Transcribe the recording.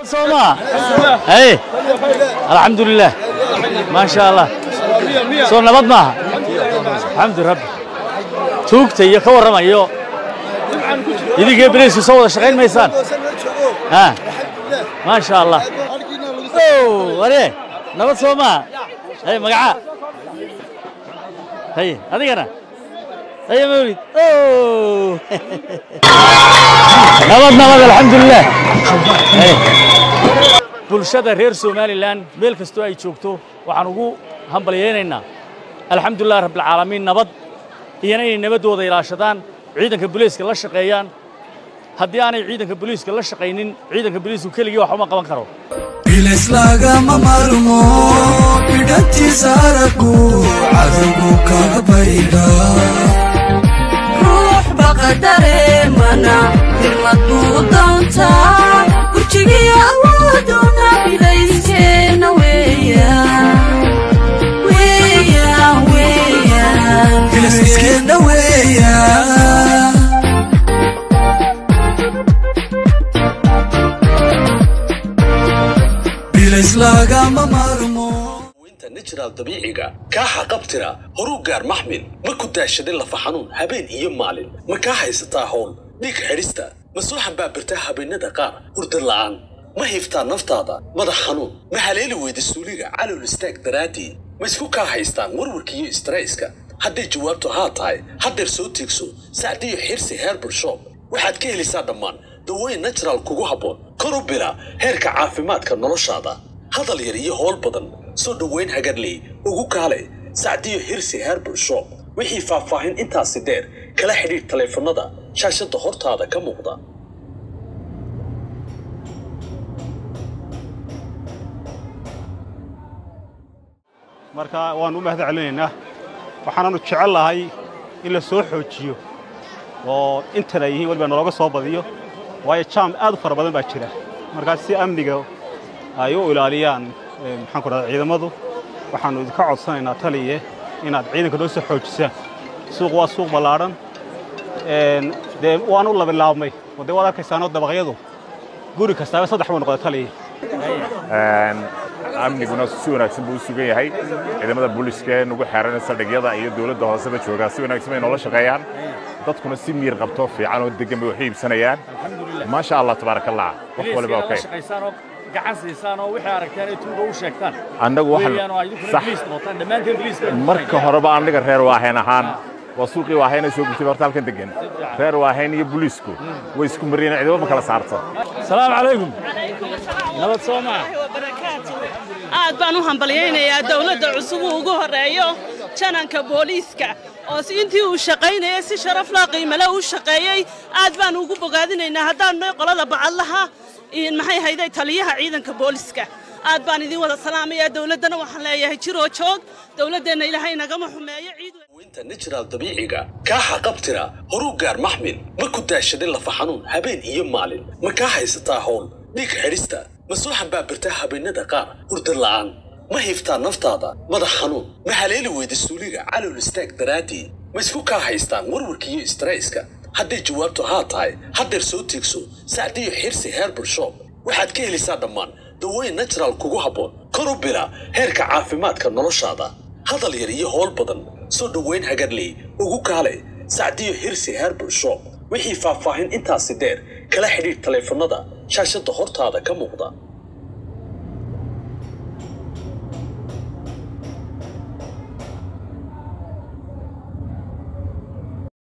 صوما اي الحمد لله ما شاء الله صرنا نبضنا الحمد لله رب توقتي يا كورمايو يديك بريس يسوي شغال ميسان ها ما شاء الله اوه وري نبض صوما هي مقعه هي هذيك انا هي مولد اوه نبض الحمد لله bulshada reer Somaliland meel kasto ay joogto waxaan ugu hambalyeeynaa alxamdulillah rabbil caalamiin nabad iyana inay nabadooda ilaashadaan ciidanka booliiska la shaqeeyaan haddii aanay ciidanka booliiska la shaqeynin ciidanka booliisku kaliya wax uma qaban karo bilaslaga mamarmo bidati saraku adugu ka bayda ruux baqadare mana dilmadu doonta kurjiga awooduna bilaysteena bilayskeena bilayslaga mamarmo inta natural dabiiciga ka xaqabtira horugaar maxmil ma ku daashadin lafa xanuun habeen iyo maalin ma ka haysataa hawl dhiig xirista masuuxan baa birta habeenada qaar hurdo la'aan ma hiftaa naftaada madax xanuun ma haleeli weyda suuliga calool istaag daraadii ma isku ka haystaan warwarka iyo stresska hadday jawaabtu haa tahay haddeer soo tiigso Saadiyo Xirsi Herbal Shop waxaad ka helaysaa dhammaan dawooyin natural kugu habboon kor u bila heerka caafimaadka noloshaada hadal yar iyo howl badan soo dhaweyn hagarley ugu kaale Saadiyo Xirsi Herbal Shop wixii faahfaahin intaasi dheer kala xiriir taleefanada shaashada hortaada ka muuqda marka waan u mahad celinaynaa waxaanu jecel lahay in la soo xoojiyo oo inta ay yihiin waliba nalooga soo badiyo waayo jaam aad u fara badan baa jira markaas si amniga ay u ilaaliyaan maxaan ku radaa ciidamadu waxaanu idinka codsanaynaa taliye inaad ciidanka noo soo xoojisaan suuq waa suuq ballaaran dee waan u labilaabmay wadee waad arkaysaanoo dabaqyadu guri kastaaba 3 buu noqday taliye amniguna si wanaagsan buu u sugan yahay ciidamada booliiska ugu xeeran saldhigyada iyo dawladda hooseba jooga si wanaagsan ay nolol shaqeeyaan dadkuna si miir qabto fiican oo degan bay wax iibsanayaan ma sha Allah tabarakallah wax waliba okay gacan siisaan oo wixii aragteen ay tuuba u sheegtaan annagu waxaan marka horeba annaga reer waahayn ahaan وسوقي وهنا سوق تبارك الله كنتجن خير وهنا يبوليسكو ويسكم مرينا عدوان بكلا صارته السلام عليكم نبض صومع aad baan u hambalyeynaa dawladda cusub ugu horeeyo jananka booliiska oo intii uu shaqeynayay si sharaf la qiimo leh u shaqeeyay aad baan ugu bogaadinaynaa haddaan qolada bacalaha in maxay hayday taliyaha ciidanka booliiska aad baan idin wada salaamayaa dawladana waxaan leeyahay jiro joog dawladeena ilaahay naga xumeeyo ciid inta natural dabiiciga ka xaqabtira horugaar maxmil ma ku daashadin lafa xanuun habeen iyo maalin ma ka haysataa hawl dhiig xirista masuuxan baa birta habeenada qaar hurdo la'aan ma hiftaa naftaada madax xanuun ma haleeli weyda suuliga calool istaag daraadii ma isku ka haystaan warwarka iyo stresska hadday jawaabtu haa tahay haddeer soo tiigso Saadiyo Xirsi Herbal Shop waxaad ka helaysaa dhammaan dawooyin natural kugu habboon kor u bila heerka caafimaadka noloshaada hadal yar iyo howl badan soo dhaweyn hagarley ugu kaale Saadiyo Xirsi Herbal Shop wixii faahfaahin intaasi dheer kala xiriir taleefanada shaashada hortaada ka muuqda